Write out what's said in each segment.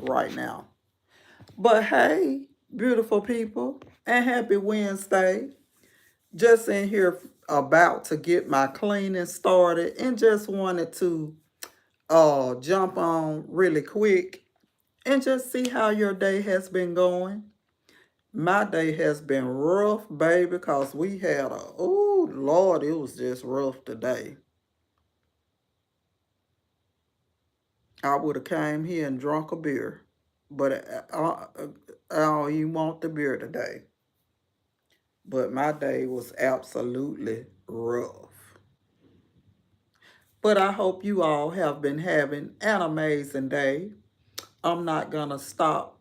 right now. But hey, beautiful people, and happy Wednesday. Just in here about to get my cleaning started and just wanted to jump on really quick and just see how your day has been going. My day has been rough, baby, because we had oh Lord, it was just rough today. I would have came here and drunk a beer, but I don't even want the beer today. But my day was absolutely rough. But I hope you all have been having an amazing day. I'm not gonna stop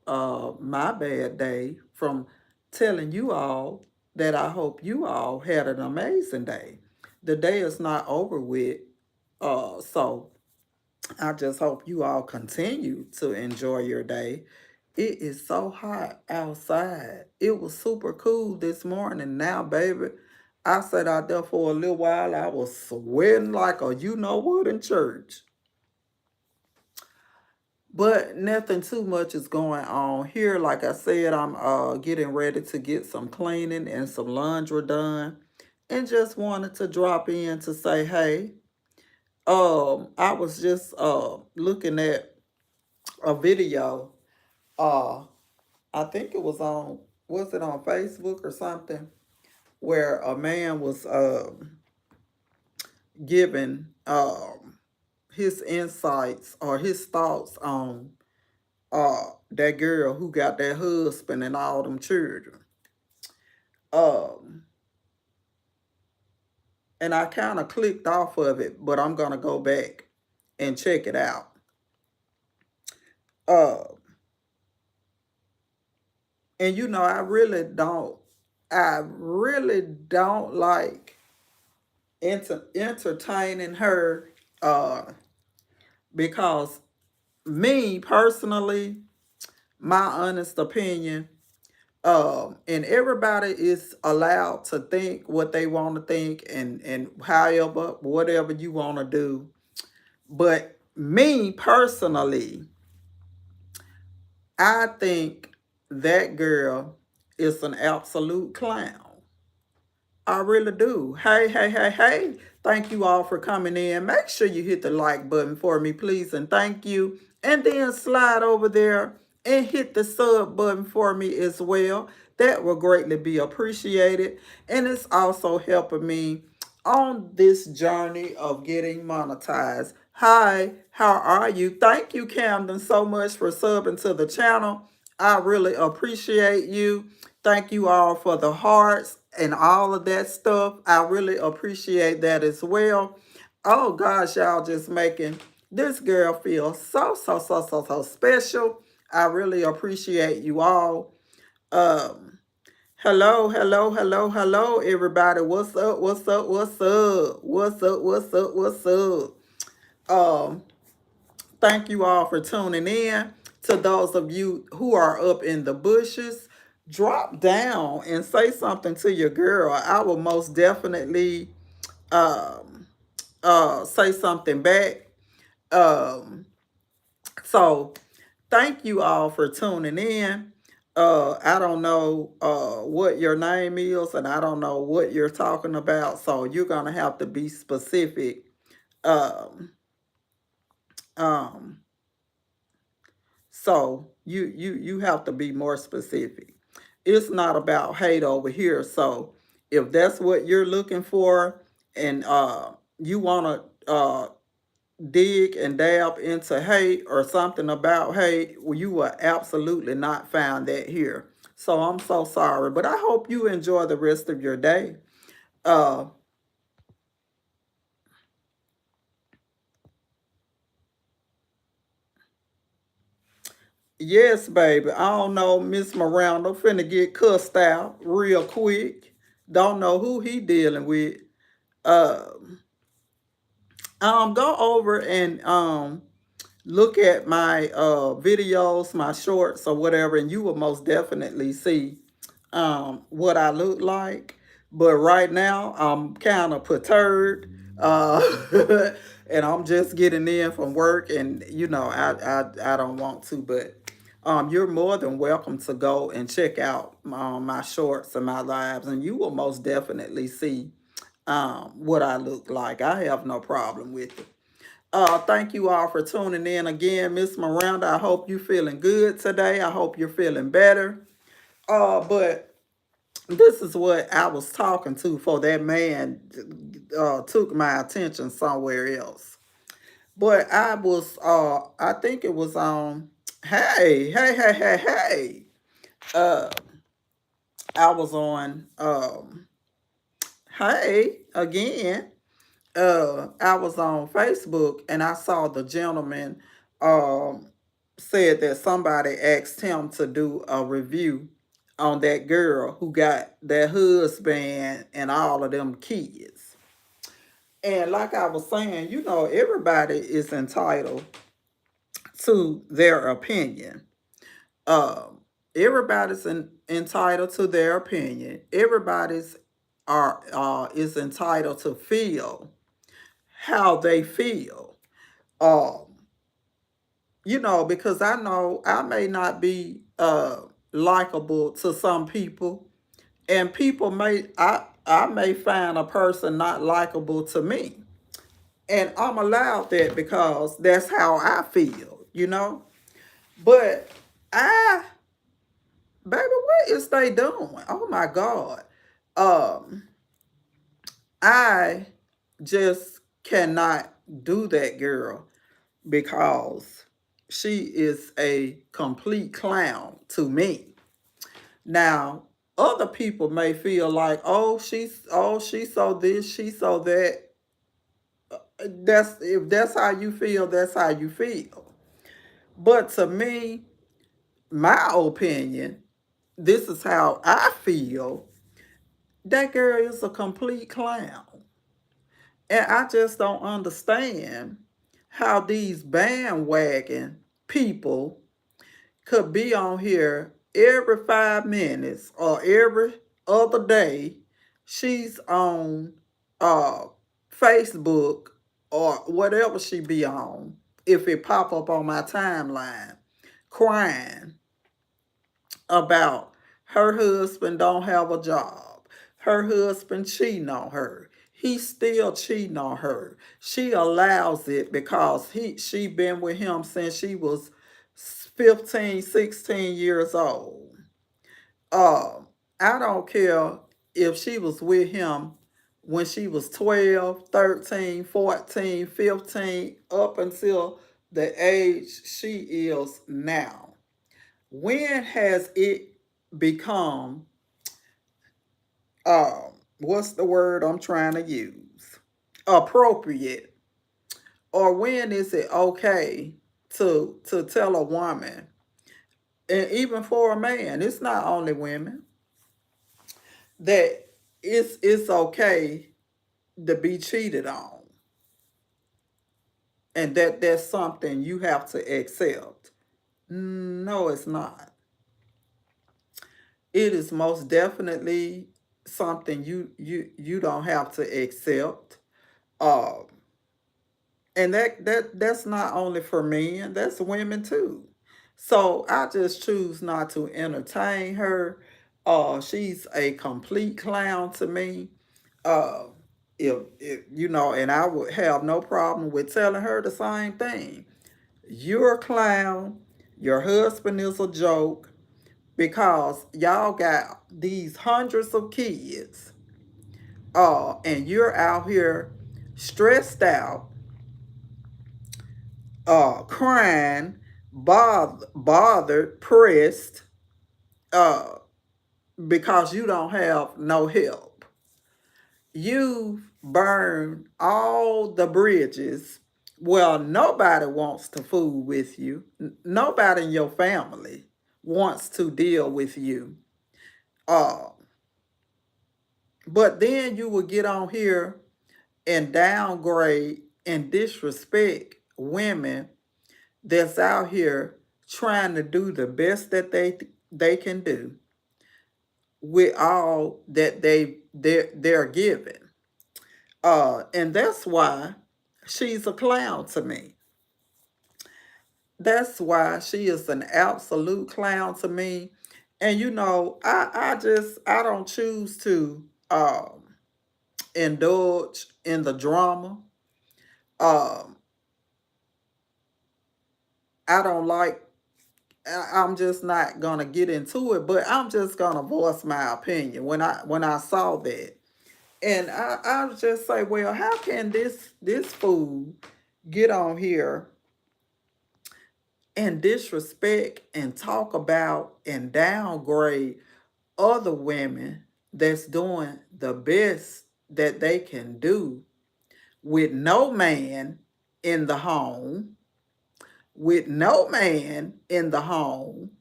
my bad day from telling you all that I hope you all had an amazing day. The day is not over with, so I just hope you all continue to enjoy your day. It is so hot outside. It was super cool this morning. Now, baby, I sat out there for a little while. I was sweating like a you know what in church. But nothing too much is going on here. Like I said, I'm getting ready to get some cleaning and some laundry done. And just wanted to drop in to say, hey, I was just looking at a video. Uh, I think it was it on Facebook or something, where a man was giving his insights or his thoughts on that girl who got that husband and all them children. Um, and I kind of clicked off of it, but I'm gonna go back and check it out. Uh, and you know, I really don't like entertaining her, because me personally, my honest opinion, and everybody is allowed to think what they want to think and however whatever you want to do. But me personally, I think that girl is an absolute clown. I really do. Hey, hey, hey, hey. Thank you all for coming in. Make sure you hit the like button for me, please, and thank you. And then slide over there and hit the sub button for me as well. That will greatly be appreciated. And it's also helping me on this journey of getting monetized. Hi, how are you? Thank you, Camden, so much for subbing to the channel. I really appreciate you. Thank you all for the hearts and all of that stuff. I really appreciate that as well. Oh gosh, y'all just making this girl feel so, so, so, so, so special. I really appreciate you all. Um, Hello, hello, hello, hello, everybody. What's up? What's up? What's up? What's up? What's up? What's up? Um, Thank you all for tuning in. To those of you who are up in the bushes, drop down and say something to your girl. I will most definitely um, say something back. Um, so thank you all for tuning in. I don't know what your name is, and I don't know what you're talking about. So you're gonna have to be specific. Um, um, So you have to be more specific. It's not about hate over here. So if that's what you're looking for, and you want to dig and dab into hate or something about hate, well, you will absolutely not find that here. So I'm so sorry, but I hope you enjoy the rest of your day. Uh, yes, baby. I don't know, Miss Miranda finna get cussed out real quick. Don't know who he dealing with. Um, go over and look at my videos, my shorts or whatever, and you will most definitely see what I look like. But right now, I'm kind of perturbed, and I'm just getting in from work, and you know, I don't want to, but You're more than welcome to go and check out my shorts and my lives, and you will most definitely see what I look like. I have no problem with it. Thank you all for tuning in again, Miss Miranda. I hope you're feeling good today. I hope you're feeling better. But this is what I was talking to for that man took my attention somewhere else. But I think it was on, hey. Uh, I was on, hey, again. I was on Facebook and I saw the gentleman um, said that somebody asked him to do a review on that girl who got that husband and all of them kids. And like I was saying, everybody is entitled to their opinion. Um, entitled to their opinion. Everybody's are is entitled to feel how they feel. Um, because I know I may not be likable to some people, and people I may find a person not likable to me. And I'm allowed that because that's how I feel. But I baby, what is they doing? Oh my God. Um, I just cannot do that girl because she is a complete clown to me. Now, other people may feel like, she's so this, she's so that. That's if that's how you feel, that's how you feel. But to me, my opinion, this is how I feel. That girl is a complete clown. And I just don't understand how these bandwagon people could be on here every 5 minutes or every other day. She's on uh, Facebook or whatever she be on, if it pop up on my timeline, crying about her husband don't have a job. Her husband cheating on her. He's still cheating on her. She allows it because she been with him since she was 15, 16 years old. Um, I don't care if she was with him when she was 12, 13, 14, 15, up until the age she is now. When has it become what's the word I'm trying to use? Appropriate. Or when is it okay to tell a woman, and even for a man, it's not only women, that it's okay to be cheated on, and that's something you have to accept. No, it's not. It is most definitely something you don't have to accept. Uh, and that's not only for men, that's women too. So I just choose not to entertain her. She's a complete clown to me. Uh, if and I would have no problem with telling her the same thing. You're a clown. Your husband is a joke because y'all got these hundreds of kids. And you're out here stressed out, crying, bothered, pressed, uh, because you don't have no help. You've burned all the bridges. Well, nobody wants to fool with you. Nobody in your family wants to deal with you. Uh, but then you will get on here and downgrade and disrespect women that's out here trying to do the best that they can do with all that they're given. And that's why she's a clown to me. That's why she is an absolute clown to me. And I don't choose to indulge in the drama. Um, I don't like. I'm just not gonna get into it, but I'm just gonna voice my opinion when I saw that, and I was just say, well, how can this fool get on here and disrespect and talk about and downgrade other women that's doing the best that they can do with no man in the home, with no man in the home,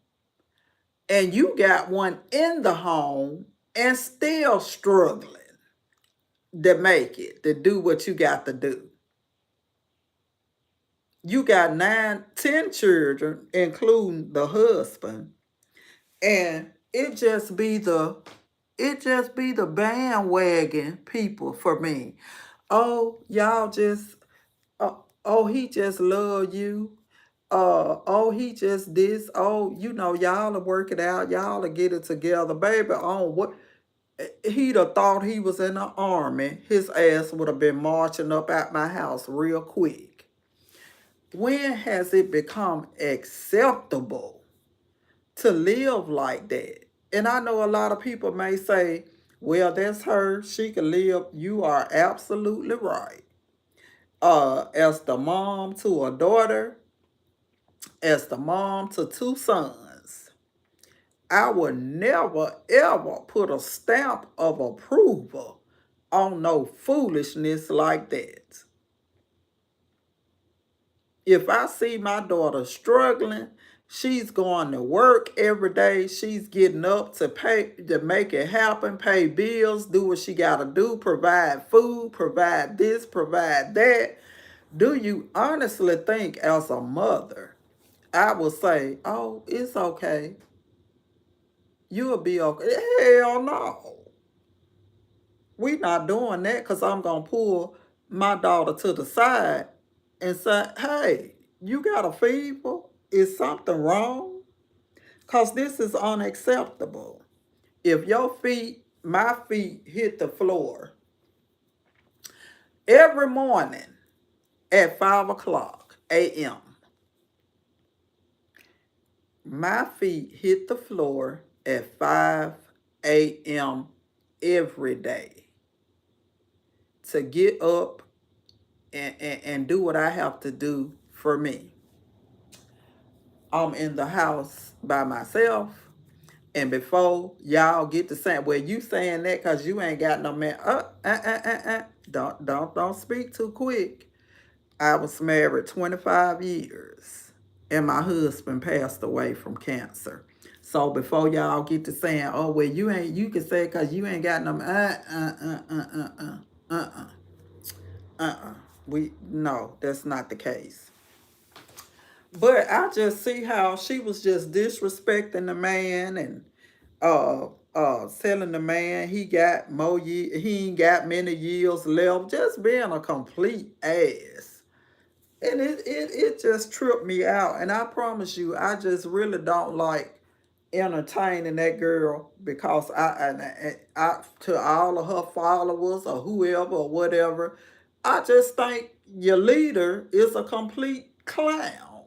and you got one in the home and still struggling to make it, to do what you got to do. You got 9, 10 children, including the husband, and it just be the bandwagon people for me. Oh, y'all just oh, he just love you. Oh, he just this. Oh, y'all will work it out. Y'all will get it together, baby. On what he'd have thought he was in the army, his ass would have been marching up at my house real quick. When has it become acceptable to live like that? And I know a lot of people may say, well, that's her. She can live. You are absolutely right. As the mom to a daughter, as the mom to 2 sons, I would never ever put a stamp of approval on no foolishness like that. If I see my daughter struggling, she's going to work every day. She's getting up to make it happen, pay bills, do what she got to do, provide food, provide this, provide that. Do you honestly think as a mother, I would say, oh, it's okay. You'll be okay. Hell no. We not doing that because I'm going to pull my daughter to the side and say, hey, you got a fever? Is something wrong? Because this is unacceptable. If my feet hit the floor every morning at 5 o'clock a.m., my feet hit the floor at 5 a.m. every day to get up and do what I have to do for me. I'm in the house by myself. And before y'all get to saying, well, you saying that because you ain't got no man. Don't speak too quick. I was married 25 years and my husband passed away from cancer. So before y'all get to saying, oh, well, you can say it because you ain't got no, no, that's not the case. But I just see how she was just disrespecting the man and telling the man he ain't got many years left, just being a complete ass. And it just tripped me out. And I promise you, I just really don't like entertaining that girl because I to all of her followers or whoever or whatever, I just think your leader is a complete clown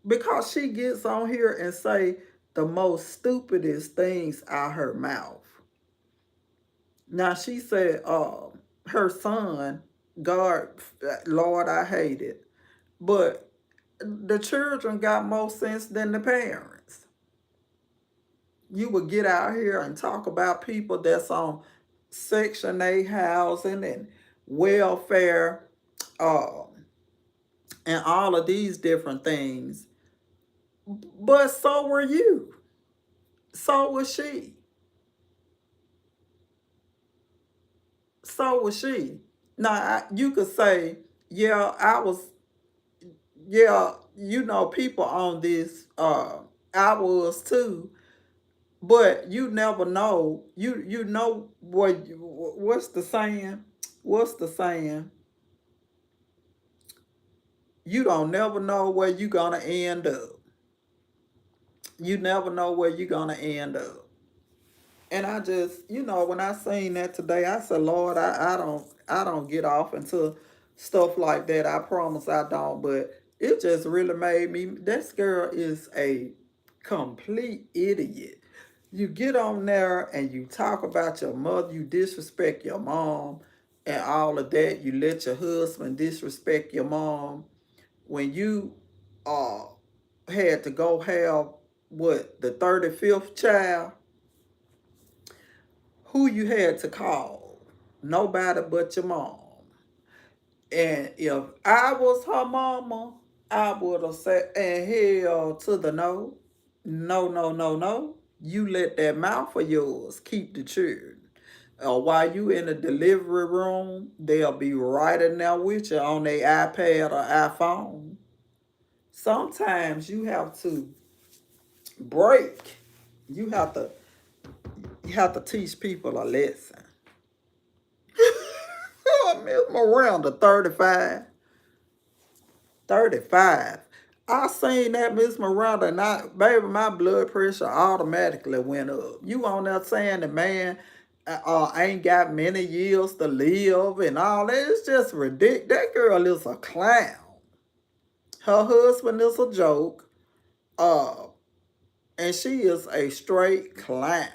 because she gets on here and say the most stupidest things out her mouth. Now she said, her son, God, Lord, I hate it, but the children got more sense than the parents. You would get out here and talk about people that's on Section 8 housing and welfare, uh, and all of these different things. But so were you. So was she. So was she. Now, you could say, yeah, people on this, I was too, but you never know. You know what's the saying? What's the saying? You don't never know where you're gonna end up. You never know where you're gonna end up. And I just, when I seen that today, I said, Lord, I don't get off into stuff like that. I promise I don't. But it just really made me, this girl is a complete idiot. You get on there and you talk about your mother, you disrespect your mom and all of that. You let your husband disrespect your mom. When you uh had to go have what, the 35th child, who you had to call? Nobody but your mom. And if I was her mama, I would have said, and hell to the no. No, no, no, no. You let that mouth of yours keep the children. While you in the delivery room, they'll be right in there with you on their iPad or iPhone. Sometimes you have to break. You have to teach people a lesson. Miss Miranda, 35. 35. I seen that Miss Miranda, and baby, my blood pressure automatically went up. You on there saying the man ain't got many years to live and all that. It's just ridiculous. That girl is a clown. Her husband is a joke. Uh, and she is a straight clown.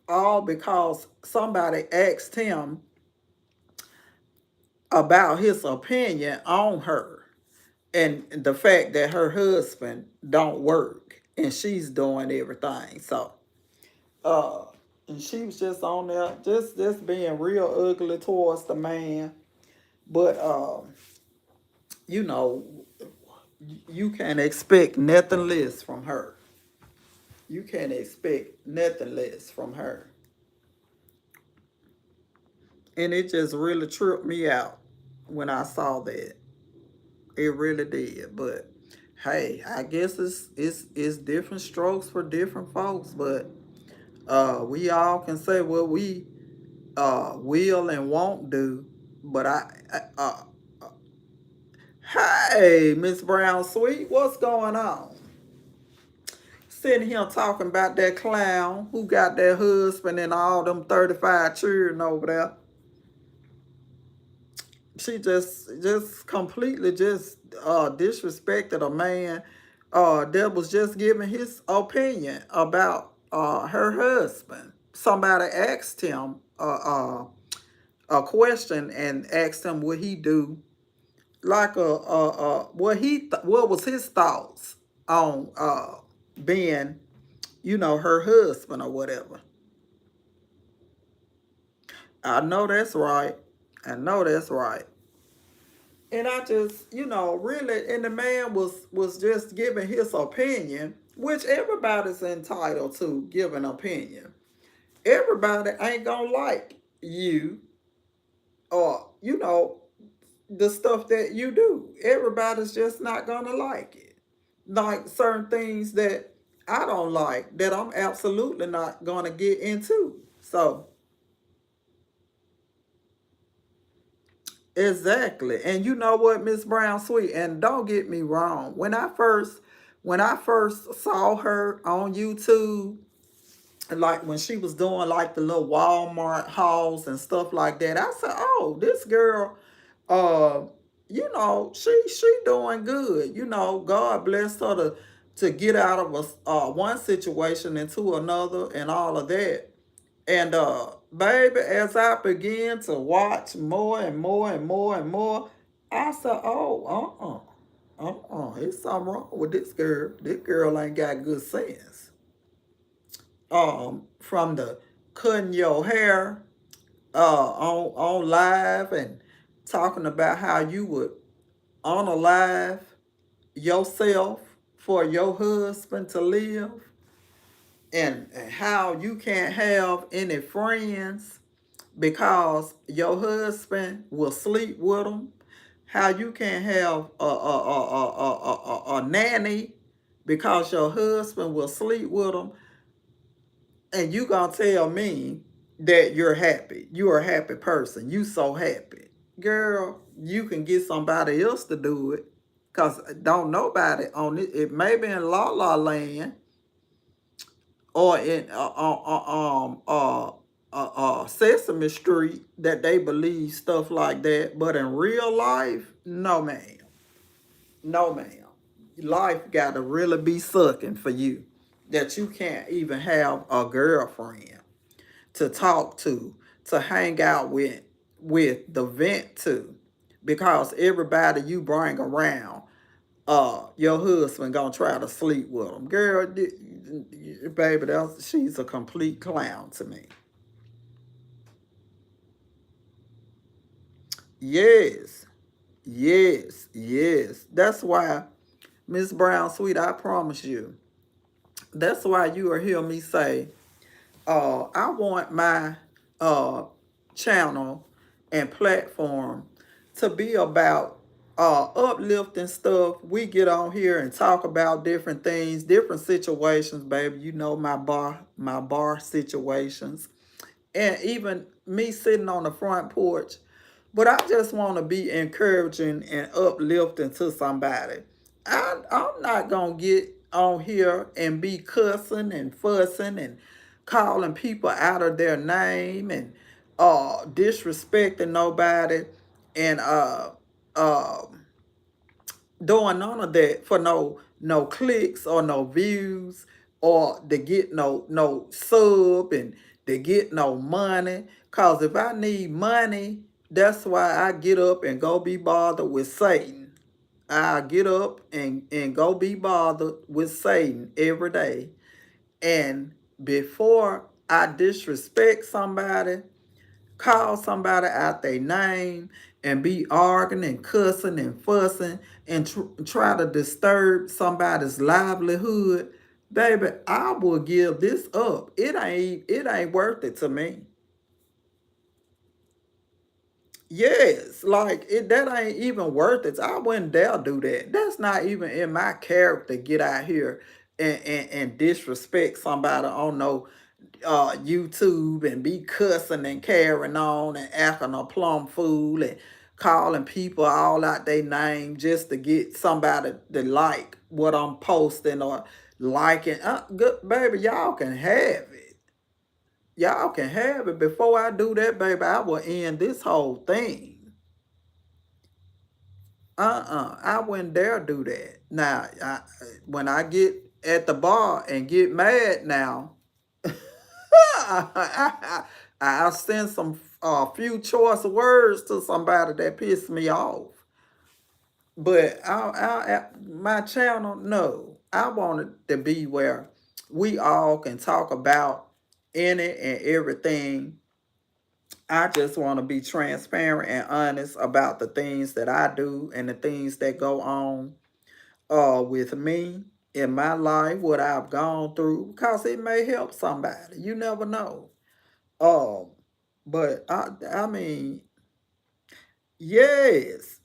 All because somebody asked him about his opinion on her and the fact that her husband don't work and she's doing everything. So uh and she was just on there just being real ugly towards the man. But you know, you can't expect nothing less from her. You can't expect nothing less from her. And it just really tripped me out when I saw that. It really did. But hey, I guess it's different strokes for different folks. But we all can say what we will and won't do. But hey, Miss Brown Sweet, what's going on? Sitting here talking about that clown who got that husband and all them 35 children over there. She just completely just disrespected a man that was just giving his opinion about her husband. Somebody asked him a question and asked him what he do, like what was his thoughts on being, her husband or whatever. I know that's right. I know that's right. And I just, really, and the man was just giving his opinion, which everybody's entitled to give an opinion. Everybody ain't gonna like you or, the stuff that you do. Everybody's just not gonna like it. Like certain things that I don't like, that I'm absolutely not gonna get into. So exactly. And you know what, Miss Brown Sweet, and don't get me wrong. When I first saw her on YouTube, like when she was doing like the little Walmart hauls and stuff like that, I said, "Oh, this girl, uh, she doing good. God blessed her to get out of one situation into another and all of that." And baby, as I began to watch more and more and more and more, I said, "Oh, it's something wrong with this girl. This girl ain't got good sense." From the cutting your hair on live and talking about how you would unalive yourself for your husband to live, and how you can't have any friends because your husband will sleep with them. How you can't have a nanny because your husband will sleep with them. And you gonna tell me that you're happy. You're a happy person. You so happy. girl, you can get somebody else to do it. Cause don't nobody on it. It may be in La La Land or in Sesame Street that they believe stuff like that. But in real life, no ma'am. No ma'am. Life gotta really be sucking for you. That you can't even have a girlfriend to talk to hang out with the vent to. Because everybody you bring around, your husband gonna try to sleep with them. Girl, baby, she's a complete clown to me. Yes, yes, yes. That's why, Miss Brown Sweet, I promise you. That's why you will hear me say, I want my uh channel and platform to be about uplifting stuff. We get on here and talk about different things, different situations, baby. You know my bar situations. And even me sitting on the front porch. But I just want to be encouraging and uplifting to somebody. I'm not going to get on here and be cussing and fussing and calling people out of their name and disrespecting nobody and uh, doing none of that for no clicks or no views or to get no sub and to get no money. Cause if I need money, that's why I get up and go be bothered with Satan. I get up and go be bothered with Satan every day. And before I disrespect somebody, call somebody out their name and be arguing and cussing and fussing and try to disturb somebody's livelihood, baby, I will give this up. It ain't worth it to me. Yes, like that ain't even worth it. I wouldn't dare do that. That's not even in my character. Get out here and disrespect somebody on no YouTube and be cussing and carrying on and acting a plum fool and calling people all out their name just to get somebody to like what I'm posting or liking. Good baby, y'all can have it. Y'all can have it. Before I do that, baby, I will end this whole thing. I wouldn't dare do that. Now, when I get at the bar and get mad now, I send some few choice words to somebody that pissed me off. But my channel, no. I want it to be where we all can talk about any and everything. I just want to be transparent and honest about the things that I do and the things that go on with me in my life, what I've gone through, because it may help somebody. You never know. Um, but I mean, yes,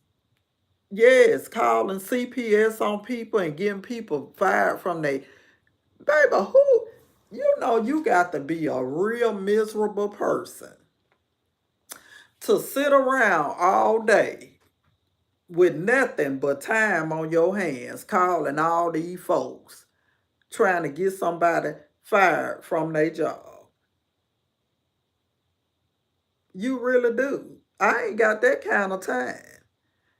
yes, calling CPS on people and getting people fired from they baby, who you know you got to be a real miserable person to sit around all day with nothing but time on your hands, calling all these folks, trying to get somebody fired from their job. You really do. I ain't got that kind of time.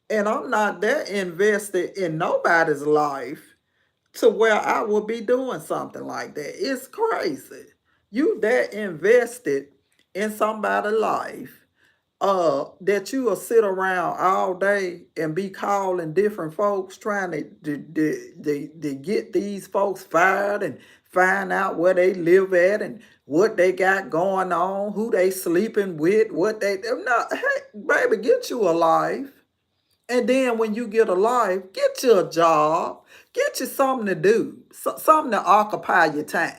And I'm not that invested in nobody's life to where I will be doing something like that. It's crazy. You that invested in somebody's life that you will sit around all day and be calling different folks trying to get these folks fired and find out where they live at and what they got going on, who they sleeping with, what they no, hey, baby, get you a life. And then when you get a life, get you a job, get you something to do, something to occupy your time.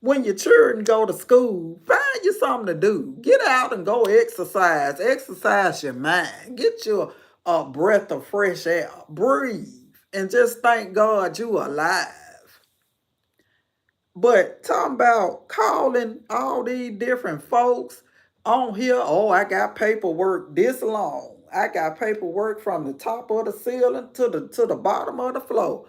When your children go to school, find you something to do. Get out and go exercise. Exercise your mind. Get you a breath of fresh air. Breathe. And just thank God you alive. But talking about calling all these different folks, On here, oh, I got paperwork this long. I got paperwork from the top of the ceiling to the bottom of the floor,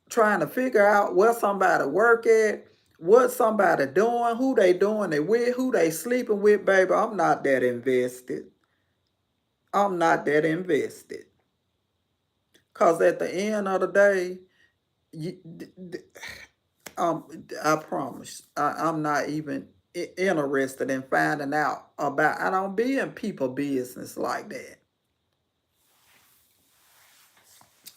trying to figure out where somebody work at, what somebody doing, who they doing it with, who they sleeping with, baby. I'm not that invested. I'm not that invested. Cause at the end of the day, you, um, I promise, I'm not even interested in finding out about. I don't be in people business like that.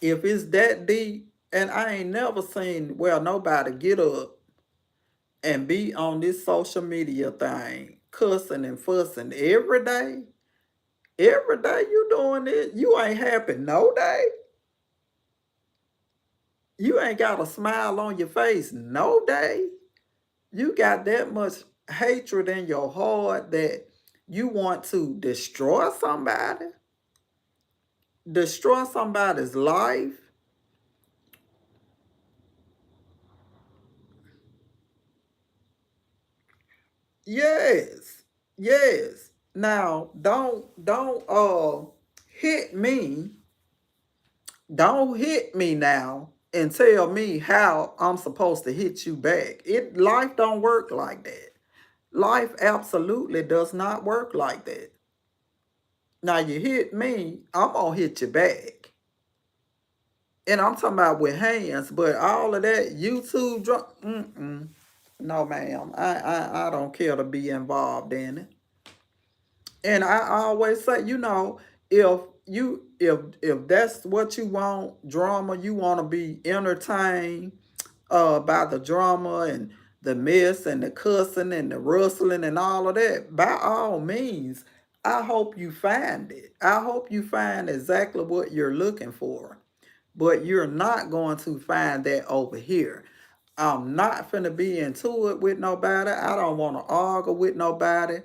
If it's that deep, and I ain't never seen well nobody get up and be on this social media thing, cussing and fussing every day. Every day you doing it, you ain't happy no day. You ain't got a smile on your face no day. You got that much hatred in your heart that you want to destroy somebody's life. Yes, yes. Now don't hit me. Don't hit me now and tell me how I'm supposed to hit you back. Life don't work like that. Life absolutely does not work like that. Now you hit me, I'm gonna hit you back. And I'm talking about with hands, but all of that YouTube drunk. No, ma'am. I don't care to be involved in it. And I always say, if that's what you want, drama, you want to be entertained by the drama and the mess and the cussing and the rustling and all of that, by all means, I hope you find it. I hope you find exactly what you're looking for. But you're not going to find that over here. I'm not finna be into it with nobody. I don't want to argue with nobody,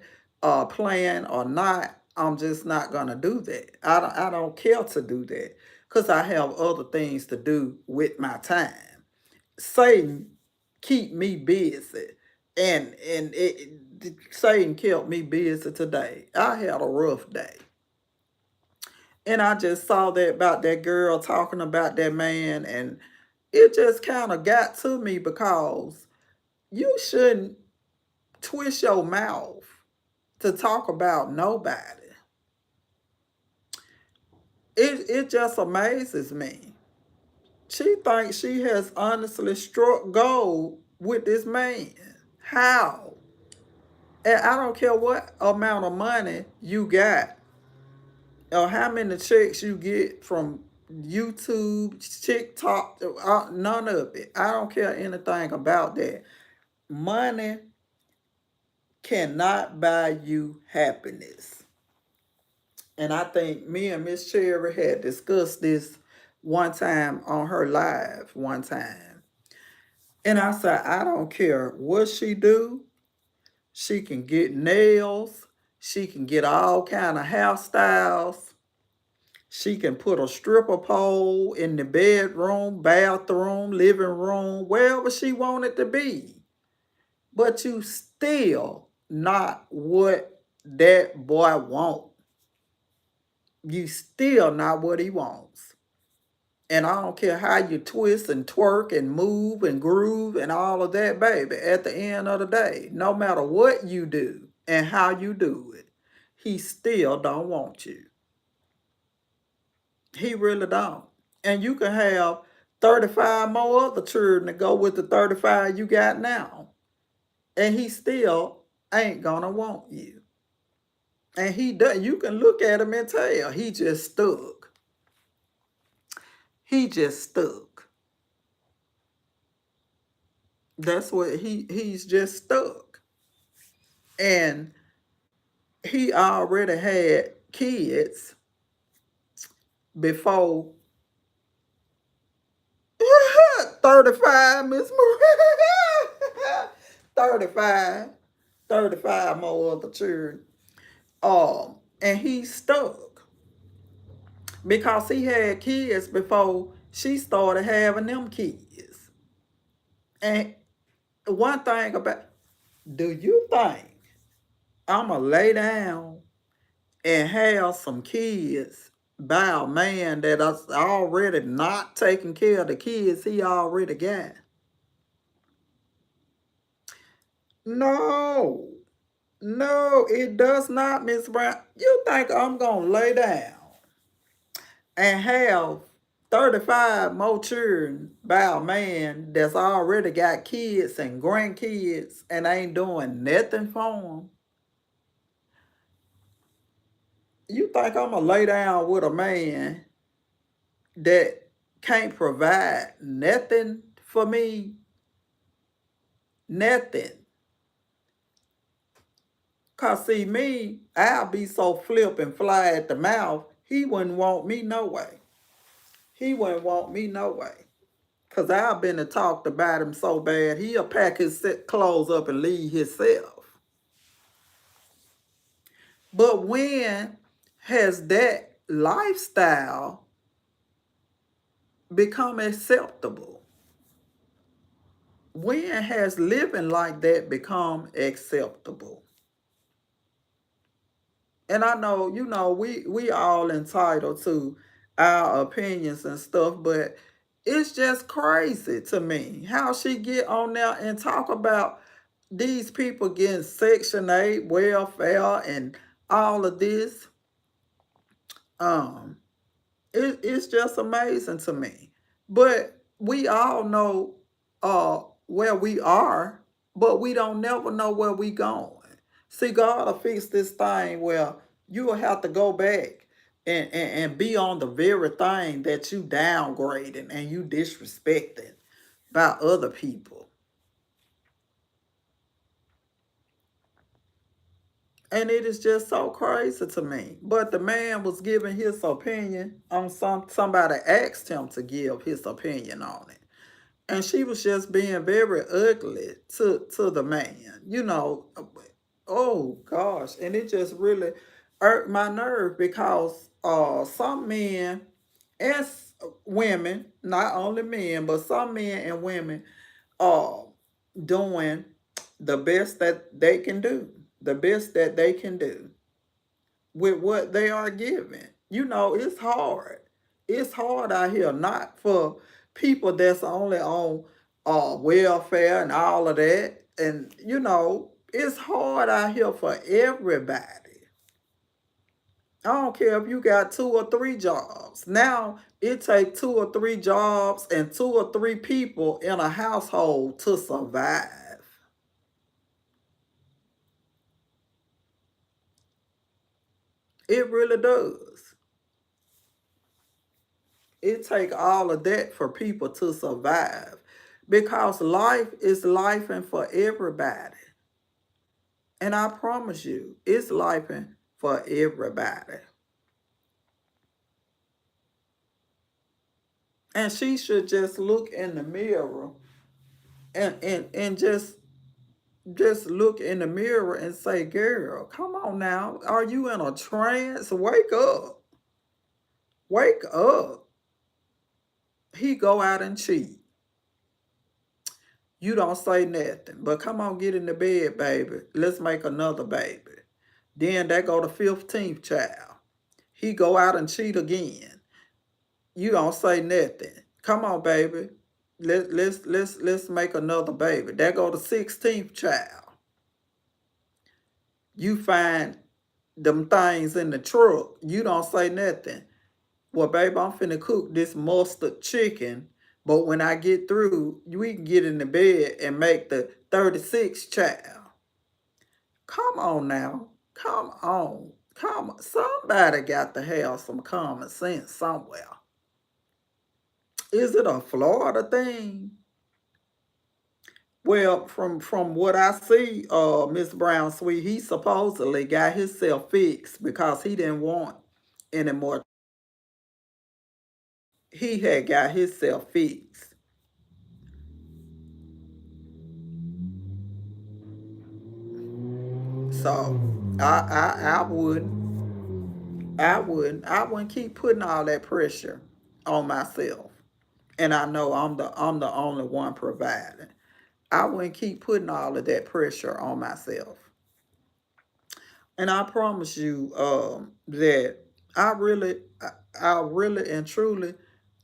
playing or not. I'm just not gonna do that. I don't care to do that because I have other things to do with my time. Satan keep me busy, and Satan kept me busy today. I had a rough day. And I just saw that about that girl talking about that man, and it just kind of got to me because you shouldn't twist your mouth to talk about nobody. It just amazes me. She thinks she has honestly struck gold with this man. How? And I don't care what amount of money you got or how many checks you get from YouTube, TikTok, none of it. I don't care anything about that. Money cannot buy you happiness. And I think me and Miss Cherry had discussed this one time on her live one time. And I said, I don't care what she do. She can get nails. She can get all kind of hairstyles. She can put a stripper pole in the bedroom, bathroom, living room, wherever she wanted to be. But you still not what that boy want. You still not what he wants. And I don't care how you twist and twerk and move and groove and all of that, baby. At the end of the day, no matter what you do and how you do it, he still don't want you. He really don't. And you can have 35 more other children to go with the 35 you got now. And he still ain't gonna want you. And he does. You can look at him and tell he just stuck. He just stuck. That's what he's just stuck. And he already had kids before 35, Miss Marie. 35. 35 more other children. And he's stuck because he had kids before she started having them kids. And one thing about, do you think I'ma lay down and have some kids by a man that is already not taking care of the kids he already got. No, no, it does not, Miss Brown. You think I'm gonna lay down and have 35 more children by a man that's already got kids and grandkids and ain't doing nothing for them? You think I'm gonna lay down with a man that can't provide nothing for me? Nothing. Cause see me, I'll be so flip and fly at the mouth, he wouldn't want me no way. He wouldn't want me no way. Cause I've been and talked about him so bad, he'll pack his clothes up and leave himself. But when has that lifestyle become acceptable? When has living like that become acceptable? And I know, we all entitled to our opinions and stuff, but it's just crazy to me how she get on there and talk about these people getting Section 8 welfare and all of this. Um, it's just amazing to me. But we all know where we are, but we don't never know where we going. See, God will fix this thing where you will have to go back and be on the very thing that you downgrading and you disrespecting by other people. And it is just so crazy to me. But the man was giving his opinion on somebody asked him to give his opinion on it. And she was just being very ugly to the man. Oh gosh. And it just really irked my nerve because some men and women, not only men, but some men and women are doing the best that they can do. The best that they can do with what they are given. It's hard. It's hard out here, not for people that's only on welfare and all of that. And it's hard out here for everybody. I don't care if you got 2 or 3 jobs. Now it takes 2 or 3 jobs and 2 or 3 people in a household to survive. It really does. It take all of that for people to survive because life is life and for everybody. And I promise you, it's life and for everybody. And she should just look in the mirror and just look in the mirror and say, girl, come on now. Are you in a trance? Wake up. Wake up. He go out and cheat. You don't say nothing. But come on, get in the bed, baby. Let's make another baby. Then that go the 15th child. He go out and cheat again. You don't say nothing. Come on, baby. Let's make another baby. That go the 16th child. You find them things in the truck. You don't say nothing. Well, baby, I'm finna cook this mustard chicken. But when I get through, we can get in the bed and make the 36th child. Come on now. Come on. Come on. Somebody got to have some common sense somewhere. Is it a Florida thing? Well, from what I see, Miss Brown Sweet, he supposedly got himself fixed because he didn't want any more. He had got himself fixed. So I wouldn't keep putting all that pressure on myself. And I know I'm the only one providing. I wouldn't keep putting all of that pressure on myself. And I promise you that I really, I really and truly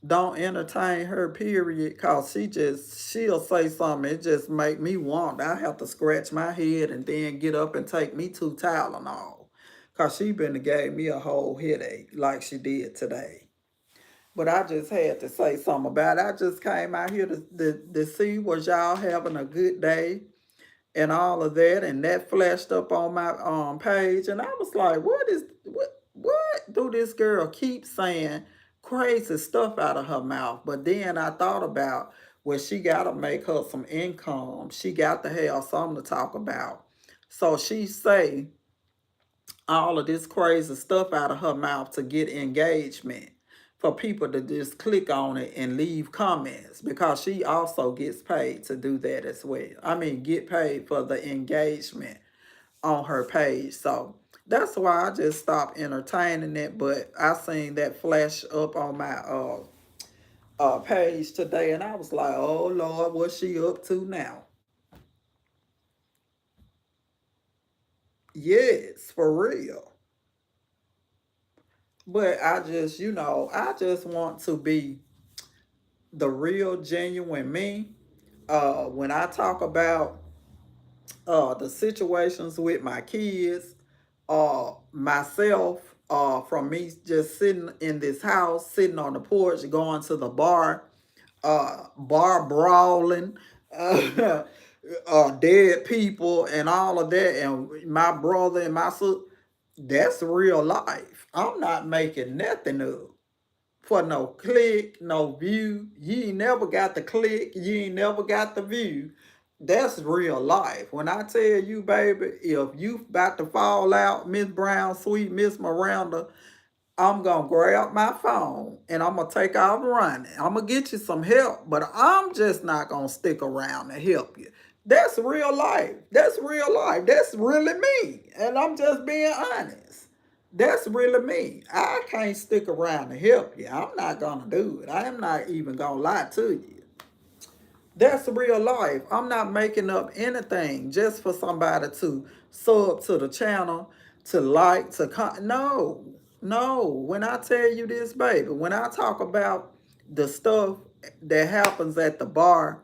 don't entertain her, period, cause she'll say something, it just make me want. I have to scratch my head and then get up and take me 2 Tylenol. Cause she been to gave me a whole headache like she did today. But I just had to say something about it. I just came out here to see was y'all having a good day and all of that, and that flashed up on my page, and I was like, what do this girl keep saying crazy stuff out of her mouth? But then I thought about, well, she gotta make her some income. She got to have something to talk about. So she say all of this crazy stuff out of her mouth to get engagement for people to just click on it and leave comments, because she also gets paid to do that as well. I mean, get paid for the engagement on her page. So that's why I just stopped entertaining it. But I seen that flash up on my page today, and I was like, oh Lord, what's she up to now? Yes, for real. But I just, I just want to be the real genuine me. When I talk about the situations with my kids, myself, from me just sitting in this house, sitting on the porch, going to the bar, bar brawling, uh, dead people, and all of that, and my brother and my sister, that's real life. I'm not making nothing up for no click, no view. You ain't never got the click, you ain't never got the view. That's real life. When I tell you, baby, if you about to fall out, Miss Brown, sweet Miss Miranda, I'm gonna grab my phone and I'm gonna take off running. I'm gonna get you some help, but I'm just not gonna stick around to help you. That's real life. That's real life. That's really me. And I'm just being honest. That's really me. I can't stick around to help you. I'm not gonna do it. I am not even gonna lie to you. That's real life. I'm not making up anything just for somebody to sub to the channel, to like, no, no. When I tell you this, baby, when I talk about the stuff that happens at the bar,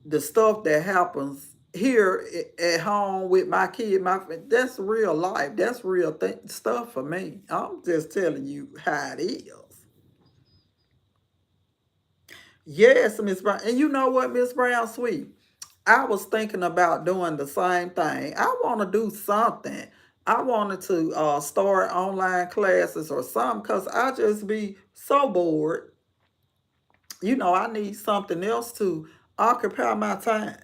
the stuff that happens here at home with my kid, that's real life. That's real stuff for me. I'm just telling you how it is. Yes, Miss Brown. And you know what, Miss Brown, sweet? I was thinking about doing the same thing. I want to do something. I wanted to start online classes or something, because I just be so bored. I need something else to occupy my time.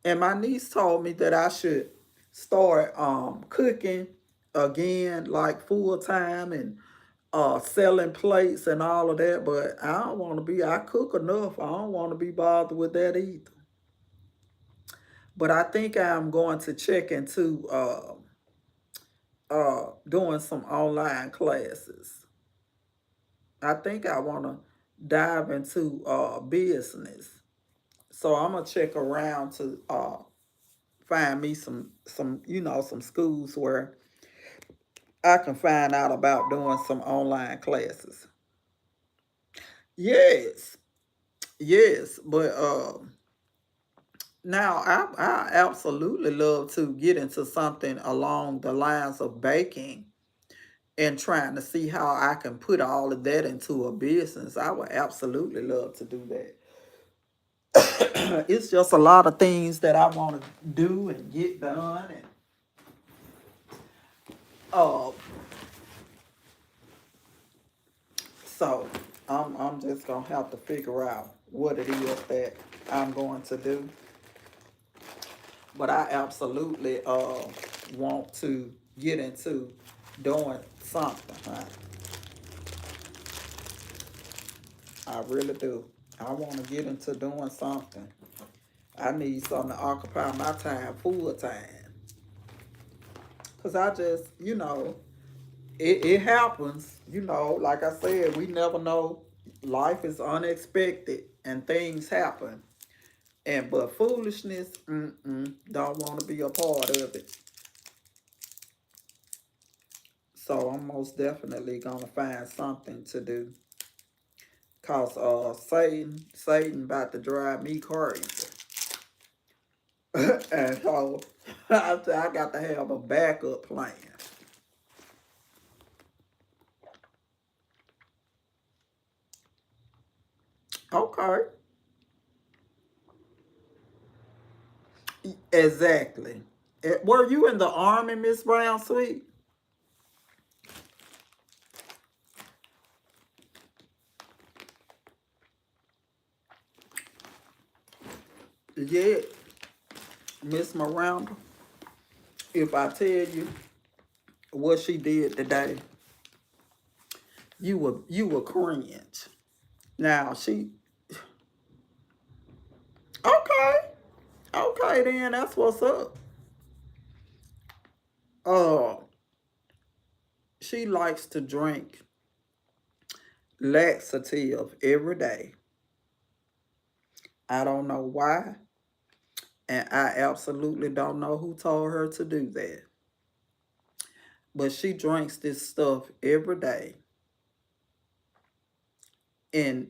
And my niece told me that I should start cooking again, like full time, and selling plates and all of that. But I don't want to be, I cook enough. I don't want to be bothered with that either. But I think I'm going to check into doing some online classes. I think I want to dive into business. So I'm gonna check around to find me some some schools where I can find out about doing some online classes. Yes, yes, but now I absolutely love to get into something along the lines of baking and trying to see how I can put all of that into a business. I would absolutely love to do that. It's just a lot of things that I want to do and get done, and uh, so I'm just gonna have to figure out what it is that I'm going to do. But I absolutely want to get into doing something. I really do. I want to get into doing something. I need something to occupy my time full time. Because I just, it happens. Like I said, we never know. Life is unexpected and things happen. And but foolishness, don't want to be a part of it. So I'm most definitely gonna find something to do. Cause Satan about to drive me crazy. And so I got to have a backup plan. Okay. Exactly. Were you in the army, Miss Brown Sweet? Yeah, Miss Miranda. If I tell you what she did today, you will cringe. Now she okay, okay then that's what's up. Uh, she likes to drink laxative every day. I don't know why, and I absolutely don't know who told her to do that. But she drinks this stuff every day and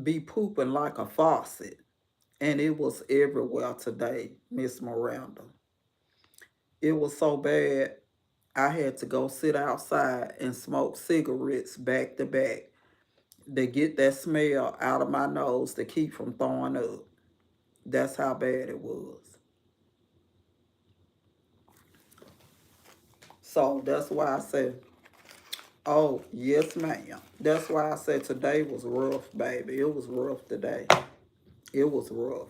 be pooping like a faucet. And it was everywhere today, Miss Miranda. It was so bad, I had to go sit outside and smoke cigarettes back to back to get that smell out of my nose to keep from throwing up. That's how bad it was. So that's why I said, oh, yes, ma'am. That's why I said today was rough, baby. It was rough today. It was rough.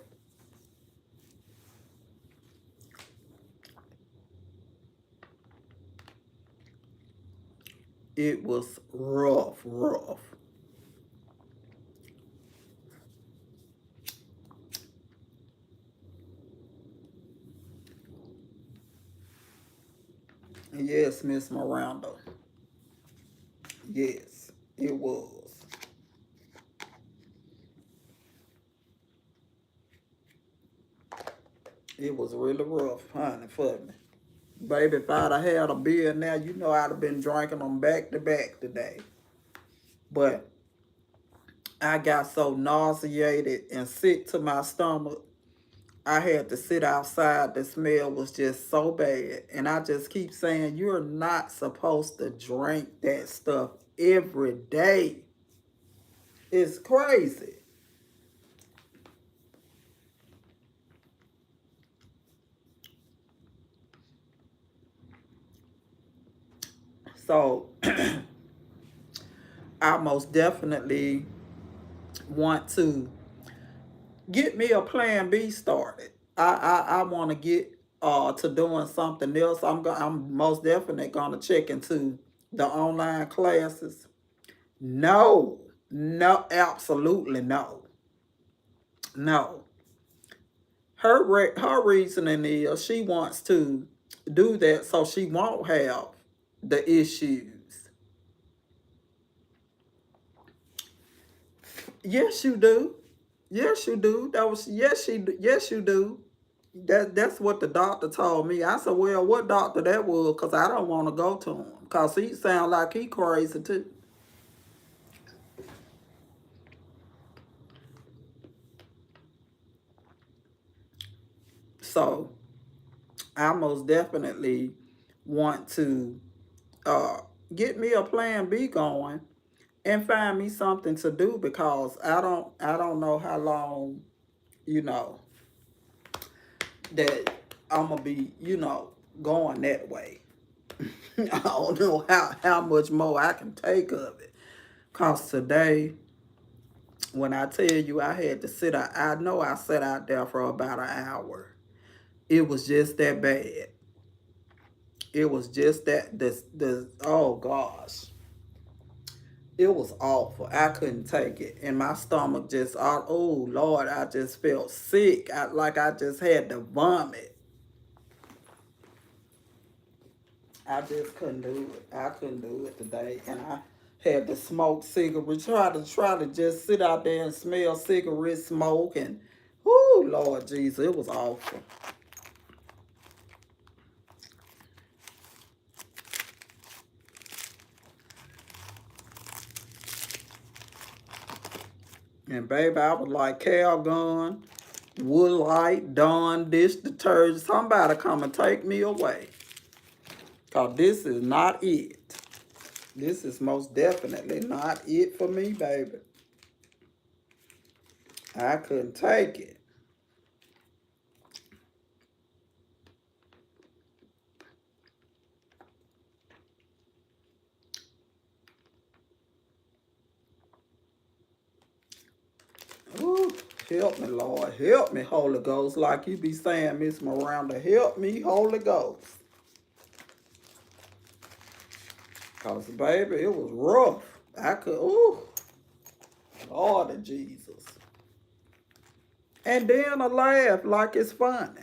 It was rough, rough. Yes, Miss Miranda. Yes, it was. It was really rough, honey, for me. Baby, if I'd have had a beer now, you know I'd have been drinking them back to back today. But I got so nauseated and sick to my stomach, I had to sit outside. The smell was just so bad. And I just keep saying, you're not supposed to drink that stuff every day. It's crazy. So I most definitely want to get me a plan B started. I want to get to doing something else. I'm most definitely gonna check into the online classes. No, no, absolutely no, no. Her reasoning is she wants to do that so she won't have the issues. Yes, you do. Yes, you do. That was yes, you do. That's what the doctor told me. I said, well, what doctor that was? Cause I don't want to go to him. Cause he sound like he crazy too. So I most definitely want to uh, get me a plan B going and find me something to do because I don't know how long you know that I'm gonna be going that way. I don't know how much more I can take of it. Cause today, when I tell you I had to sit out, I know I sat out there for about an hour. It was just that bad. It was just that the oh gosh. It was awful. I couldn't take it. And my stomach just oh Lord, I just felt sick. Like I just had to vomit. I just couldn't do it. I couldn't do it today. And I had to smoke cigarettes, try to just sit out there and smell cigarette smoke and Oh, Lord Jesus, it was awful. And baby, I was like Calgon, Woodlight, Dawn, dish detergent. Somebody come and take me away. Because this is not it. This is most definitely not it for me, baby. I couldn't take it. Ooh, help me, Lord. Help me, Holy Ghost. Like you be saying, Miss Miranda, help me, Holy Ghost. Because, baby, it was rough. I could, ooh, Lord of Jesus. And then I laugh like it's funny.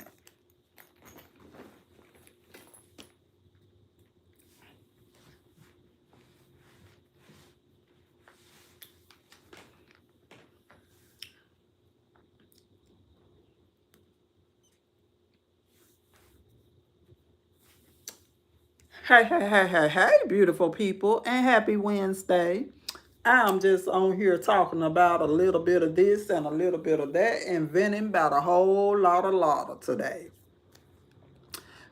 Hey, hey, hey, hey, hey, beautiful people, and happy Wednesday. I'm just on here talking about a little bit of this and a little bit of that, and venting about a whole lot of today.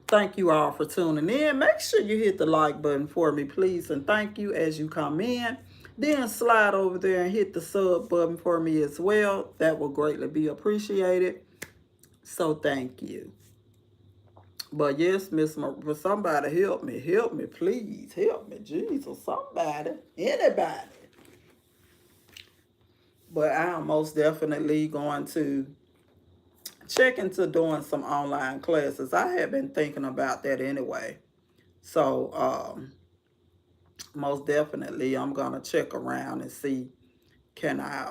Thank you all for tuning in. Make sure you hit the like button for me, please, and thank you as you come in. Then slide over there and hit the sub button for me as well. That will greatly be appreciated. So thank you. But yes, somebody help me, please, help me, Jesus, somebody, anybody. But I'm most definitely going to check into doing some online classes. I have been thinking about that anyway. So most definitely I'm gonna check around and see can I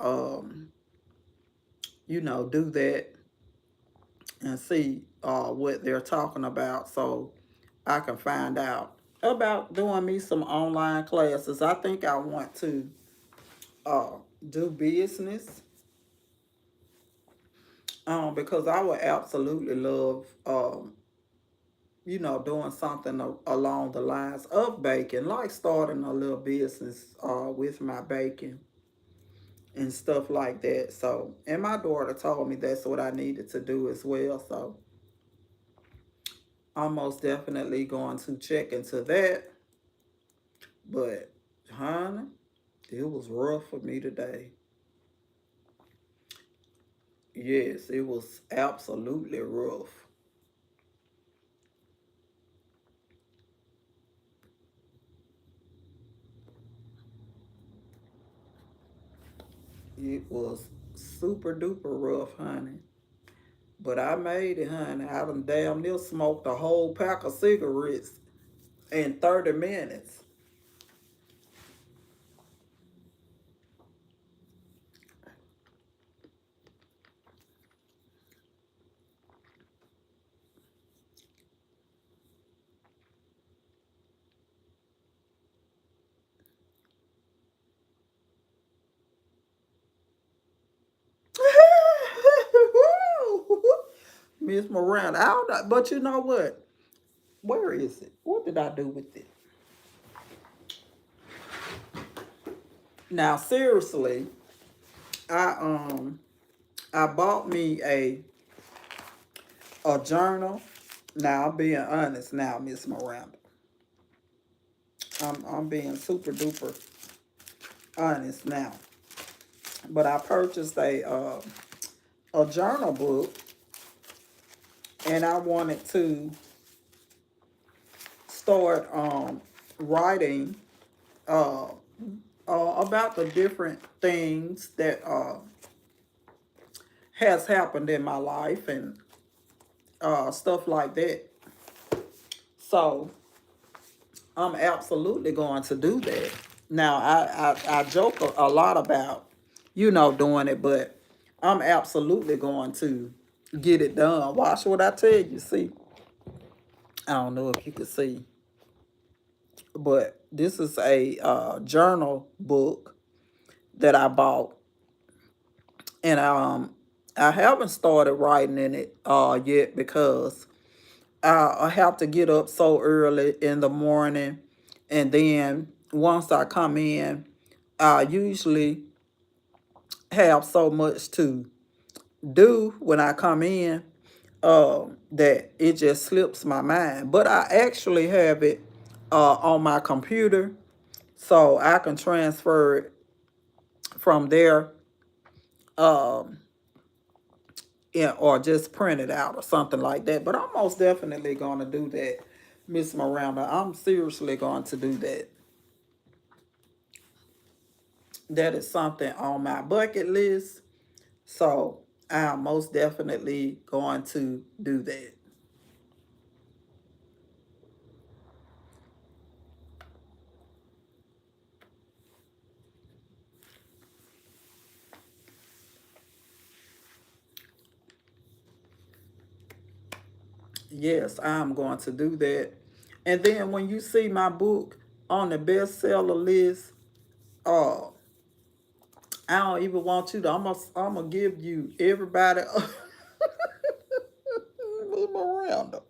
do that and see what they're talking about so I can find out about doing me some online classes. I think I want to uh, do business because I would absolutely love, doing something along the lines of baking, like starting a little business with my baking and stuff like that. So, and my daughter told me that's what I needed to do as well. So, I'm most definitely going to check into that. But, honey, it was rough for me today. Yes, it was absolutely rough. It was super duper rough, honey. But I made it, honey. I done damn near smoked a whole pack of cigarettes in 30 minutes. Miss Miranda, I don't know, but you know what? Where is it? What did I do with it? Now, seriously, I I bought me a journal. Now I'm being honest now, Miss Miranda. I'm being super duper honest now. But I purchased a journal book, and I wanted to start writing uh, about the different things that has happened in my life and stuff like that. So I'm absolutely going to do that. Now I joke a lot about doing it, but I'm absolutely going to get it done. Watch what I tell you. See, I don't know if you could see, but this is a journal book that I bought, and I haven't started writing in it yet because I have to get up so early in the morning, and then once I come in, I usually have so much to do when I come in that it just slips my mind. But I actually have it on my computer, so I can transfer it from there, um, yeah, or just print it out or something like that. But I'm most definitely going to do that, Miss Miranda. I'm seriously going to do that. That is something on my bucket list. So I'm most definitely going to do that. Yes, I'm going to do that. And then when you see my book on the bestseller list, uh, I don't even want you to. I'm gonna give you everybody. Miranda.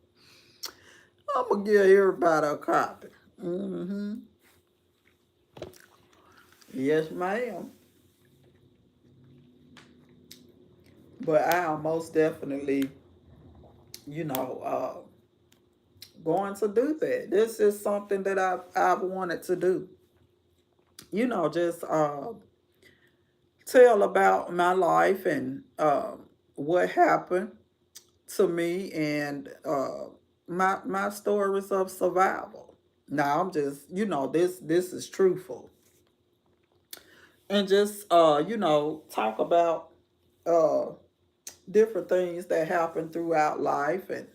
I'm gonna give everybody a copy. Hmm. Yes, ma'am. But I am most definitely, you know, going to do that. This is something that I've wanted to do. Just tell about my life and what happened to me and my stories of survival. Now I'm just, this is truthful. And just talk about uh different things that happen throughout life and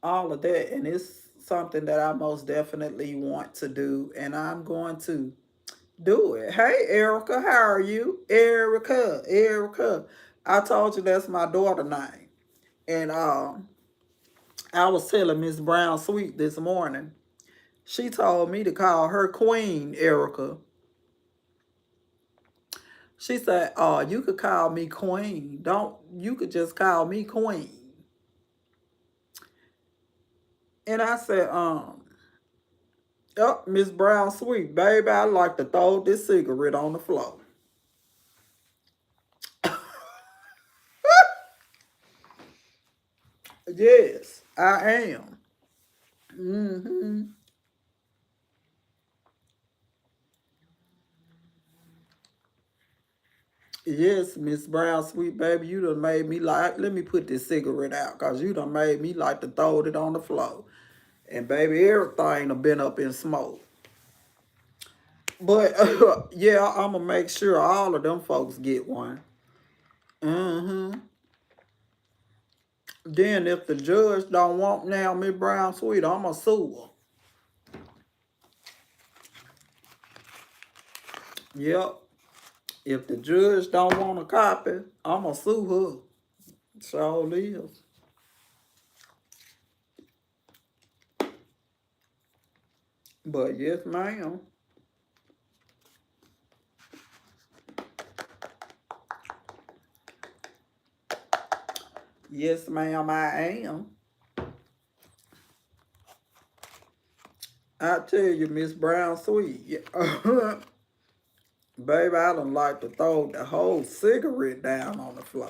all of that. And it's something that I most definitely want to do, and I'm going to do it. Hey, Erica, how are you? Erica. I told you that's my daughter name. And I was telling Miss Brown Sweet this morning. She told me to call her Queen Erica. She said, "Oh, you could call me Queen. Don't you could just call me Queen." And I said, oh, Miss Brown Sweet, baby, I like to throw this cigarette on the floor. Yes, I am. Hmm. Yes, Miss Brown Sweet, baby, you done made me like, let me put this cigarette out, because you done made me like to throw it on the floor. And baby, everything done been up in smoke. But yeah, I'm gonna make sure all of them folks get one. Hmm. Then if the judge don't want now Miss Brown Sweet, I'm gonna sue her. Yep. If the judge don't want a copy, I'm gonna sue her. So is. But yes, ma'am. Yes, ma'am, I am. I tell you, Miss Brown Sweet, yeah. Baby, I don't like to throw the whole cigarette down on the floor.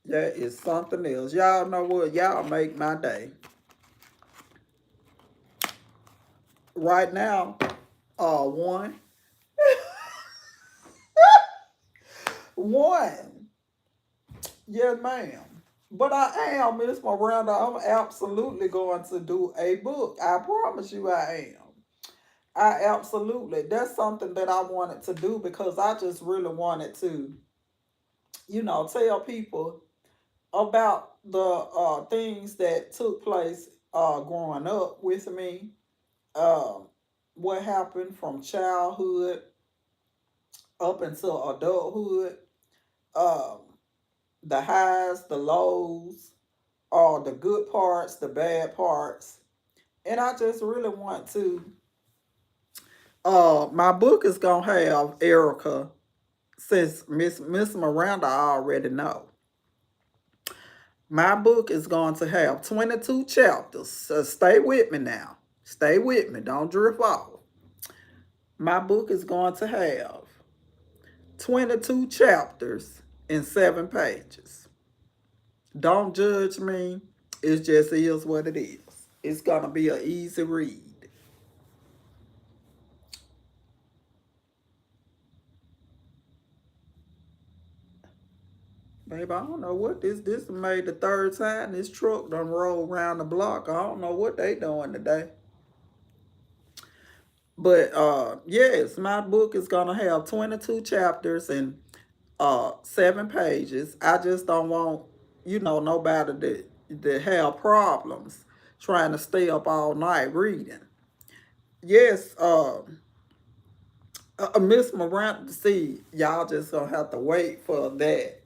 That is something else. Y'all know what? Y'all make my day. Right now, one. One. Yes, ma'am. But I am, Miss Miranda. I'm absolutely going to do a book. I promise you I am. I absolutely. That's something that I wanted to do because I just really wanted to, tell people about the things that took place growing up with me. Um, what happened from childhood up until adulthood. Um, the highs, the lows, all the good parts, the bad parts. And I just really want to, My book is gonna have Erica, since Miss Miranda already know. My book is going to have 22 chapters. So stay with me now. Stay with me. Don't drift off. My book is going to have 22 chapters and 7 pages. Don't judge me. It just is what it is. It's going to be an easy read. Baby, I don't know what this made the third time this truck done rolled around the block. I don't know what they doing today. But yes, my book is gonna have 22 chapters and 7 pages. I just don't want, nobody to have problems trying to stay up all night reading. Yes, Miss Miranda, see, y'all just gonna have to wait for that,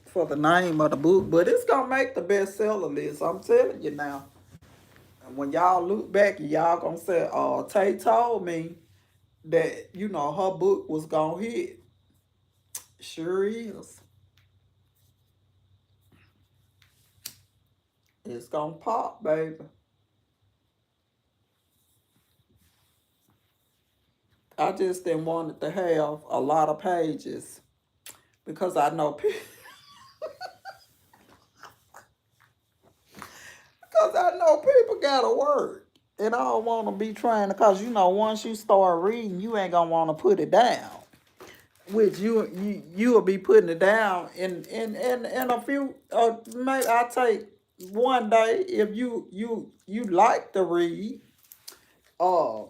for the name of the book, but it's gonna make the bestseller list. I'm telling you now. And when y'all look back, y'all gonna say, Tay told me that, her book was gonna hit. Sure is. It's gonna pop, baby. I just didn't want it to have a lot of pages because I know people. Because I know people gotta work, and I don't want to be trying to. Cause once you start reading, you ain't gonna want to put it down. Which you'll be putting it down in a few. Maybe I take one day if you like to read. Uh,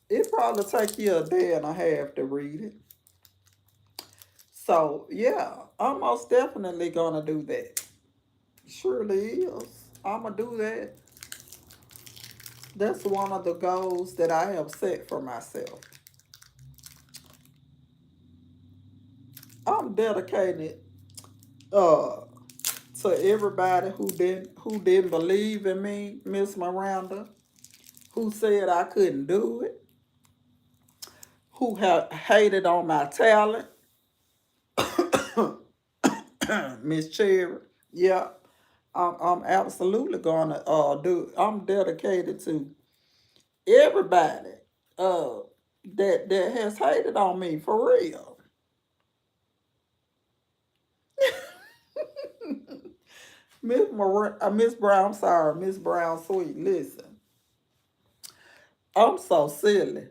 it probably take you a day and a half to read it. So yeah, I'm most definitely gonna do that. Surely is. I'ma do that. That's one of the goals that I have set for myself. I'm dedicated uh to everybody who didn't believe in me, Miss Miranda, who said I couldn't do it, who have hated on my talent, Miss Cherry. Yeah, I'm absolutely gonna do. I'm dedicated to everybody uh that has hated on me for real. Miss Brown, I'm sorry, Miss Brown Sweet. Listen, I'm so silly.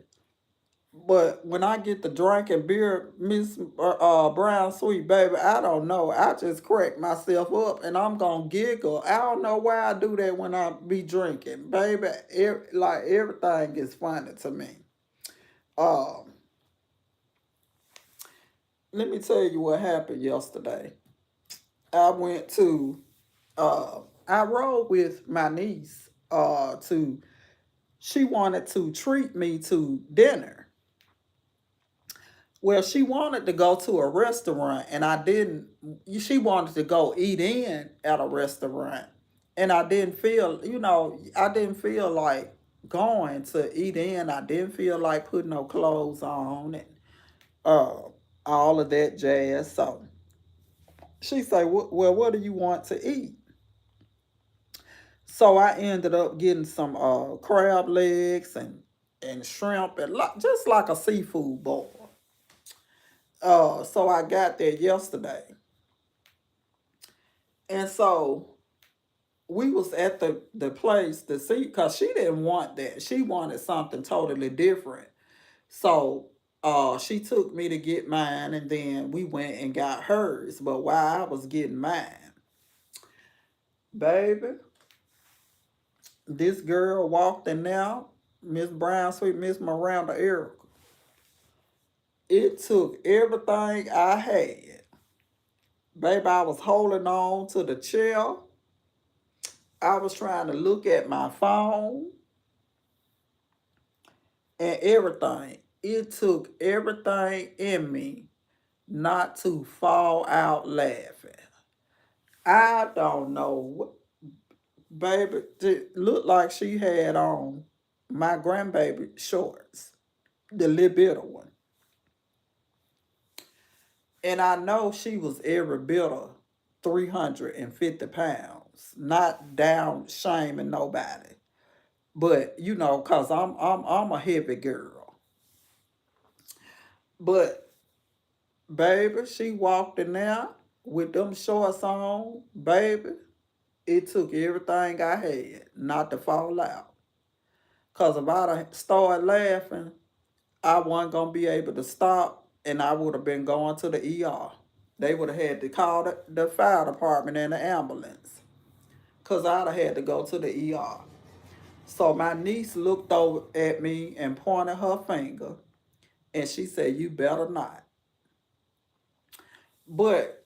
But when I get to drinking beer, Miss Brown Sweet, baby, I don't know. I just crack myself up and I'm gonna giggle. I don't know why I do that when I be drinking, baby. Like everything is funny to me. Um, Let me tell you what happened yesterday. I went to I rode with my niece to she wanted to treat me to dinner. Well, she wanted to go to a restaurant and I didn't. She wanted to go eat in at a restaurant. And I didn't feel, I didn't feel like going to eat in. I didn't feel like putting no clothes on and uh, all of that jazz. So she said, well, what do you want to eat? So I ended up getting some crab legs and shrimp and just like a seafood boil. So I got there yesterday. And so we was at the place to see because she didn't want that. She wanted something totally different. So she took me to get mine and then we went and got hers. But while I was getting mine, baby, this girl walked in now, Miss Brown Sweet, Miss Miranda Erica. It took everything I had. Baby, I was holding on to the chair. I was trying to look at my phone and everything. It took everything in me not to fall out laughing. I don't know what, baby, it looked like she had on my grandbaby shorts. the little bit of one. And I know she was every bit of 350 pounds. Not down shaming nobody. But cause I'm a heavy girl. But baby, she walked in there with them shorts on, baby. It took everything I had not to fall out. Cause if I'd have started laughing, I wasn't gonna be able to stop, and I would have been going to the ER. They would have had to call the fire department and the ambulance, cause I'd have had to go to the ER. So my niece looked over at me and pointed her finger, and she said, "You better not." But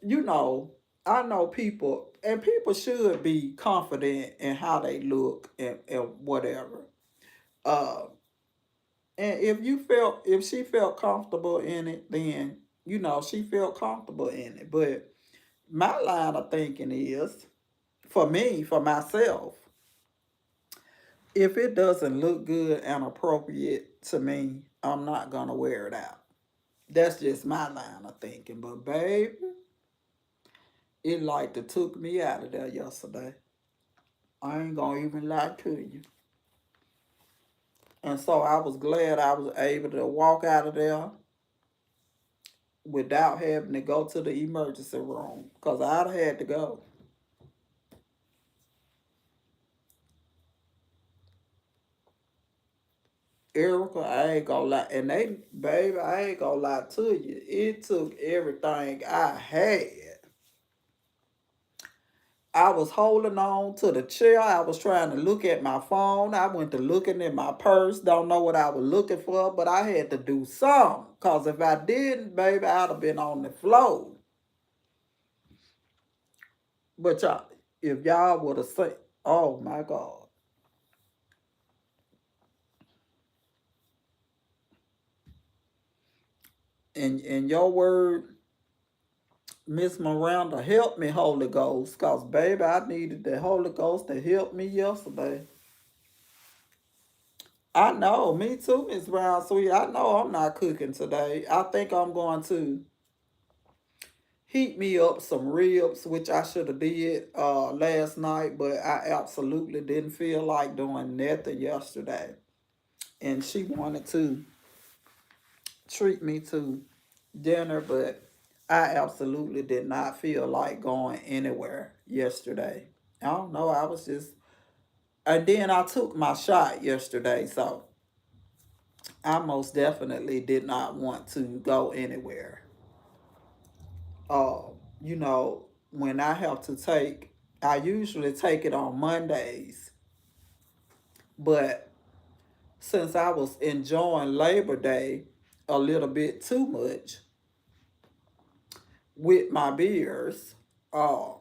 I know people, and people should be confident in how they look and whatever. Uh, and if she felt comfortable in it, then she felt comfortable in it. But my line of thinking is, for me, for myself, if it doesn't look good and appropriate to me, I'm not gonna wear it out. That's just my line of thinking. But baby, it like to took me out of there yesterday. I ain't gonna even lie to you. And so I was glad I was able to walk out of there without having to go to the emergency room. Because I'd have had to go. Erica, I ain't gonna lie. And baby, I ain't gonna lie to you. It took everything I had. I was holding on to the chair. I was trying to look at my phone. I went to looking in my purse. Don't know what I was looking for, but I had to do something. Because if I didn't, baby, I'd have been on the floor. But if y'all would have said, oh my God. In your word, Miss Miranda, help me, Holy Ghost. Because, baby, I needed the Holy Ghost to help me yesterday. I know, me too, Miss Brown Sweet. I know I'm not cooking today. I think I'm going to heat me up some ribs, which I should have did last night, but I absolutely didn't feel like doing nothing yesterday. And she wanted to treat me to dinner, but I absolutely did not feel like going anywhere yesterday. I don't know, I was just, and then I took my shot yesterday, so I most definitely did not want to go anywhere. Uh, when I have to take, I usually take it on Mondays, but since I was enjoying Labor Day a little bit too much with my beers, um,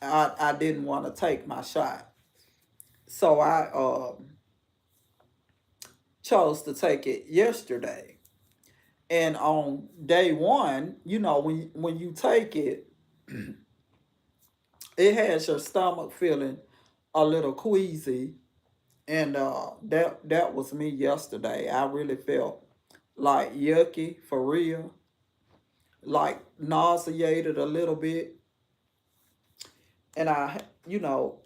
I didn't want to take my shot. So I chose to take it yesterday. And on day one, when you take it, it has your stomach feeling a little queasy, and that was me yesterday. I really felt like yucky for real, like nauseated a little bit, and I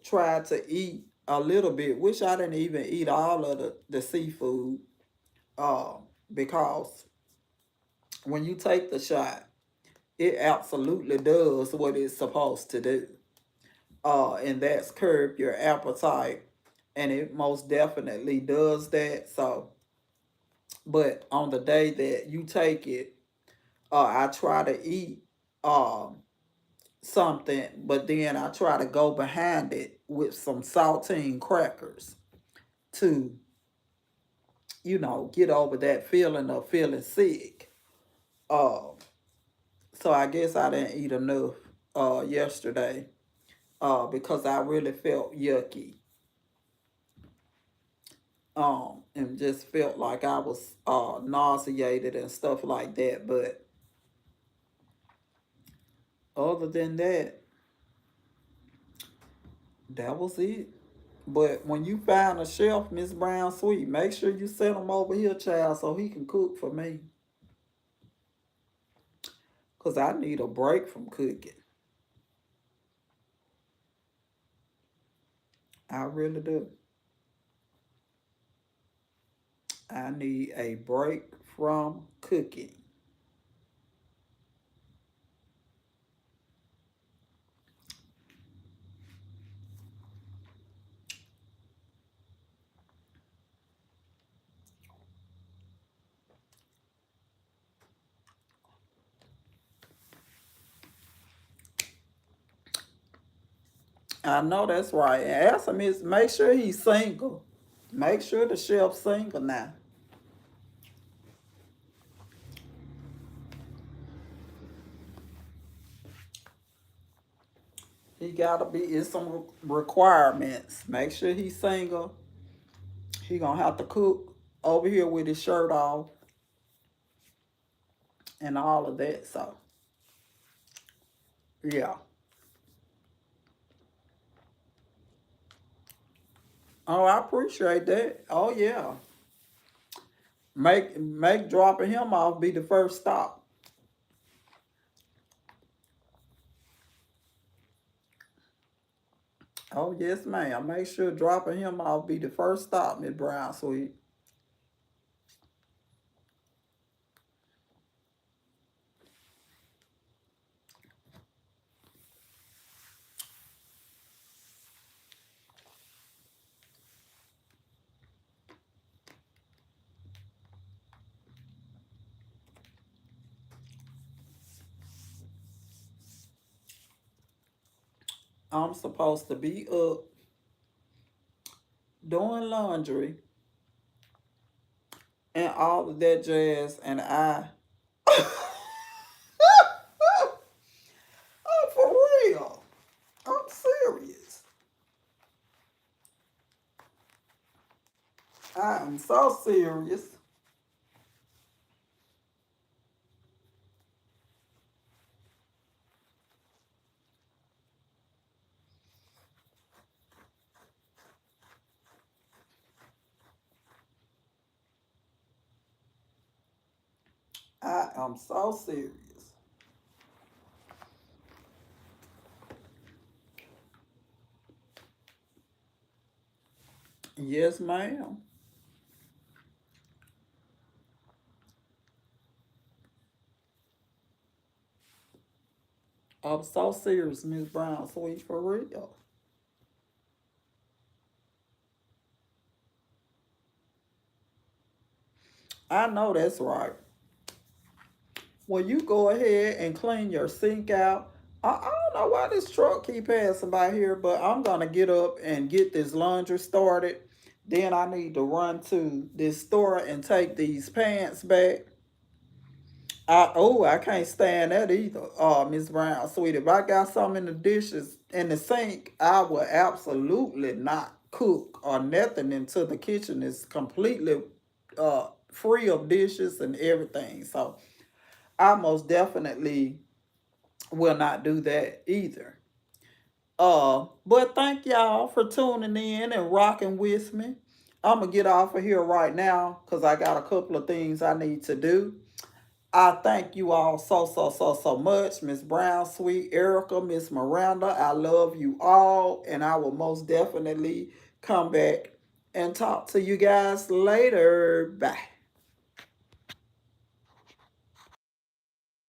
tried to eat a little bit, which I didn't even eat all of the seafood, uh, because when you take the shot, it absolutely does what it's supposed to do. And that's curb your appetite, and it most definitely does that. So, but on the day that you take it, I try to eat um, something, but then I try to go behind it with some saltine crackers to, get over that feeling of feeling sick. Uh, so I guess I didn't eat enough yesterday because I really felt yucky. And just felt like I was nauseated and stuff like that. But other than that, that was it. But when you find a chef, Miss Brown Sweet, make sure you send him over here, child, so he can cook for me. Because I need a break from cooking. I really do. I need a break from cooking. I know that's right. And ask him is make sure he's single. Make sure the chef's single now. He gotta be. It's some requirements. Make sure he's single. He gonna have to cook over here with his shirt off and all of that. So yeah. Oh, I appreciate that. Oh yeah. Make dropping him off be the first stop. Oh yes, ma'am. Make sure dropping him off be the first stop, Miss Brown Sweet. I'm supposed to be up doing laundry and all of that jazz, and I. Oh, for real. I'm serious. I am so serious. I am so serious. Yes, ma'am. I'm so serious, Miss Brown, sweet for real. I know that's right. Well, you go ahead and clean your sink out. I don't know why this truck keep passing by here, but I'm gonna get up and get this laundry started. Then I need to run to this store and take these pants back. I can't stand that either. Miss Brown, sweet. If I got some in the dishes in the sink, I will absolutely not cook or nothing until the kitchen is completely free of dishes and everything. So I most definitely will not do that either. But thank y'all for tuning in and rocking with me. I'm gonna get off of here right now because I got a couple of things I need to do. I thank you all so much. Miss Brown, Sweet, Erica, Miss Miranda. I love you all. And I will most definitely come back and talk to you guys later. Bye.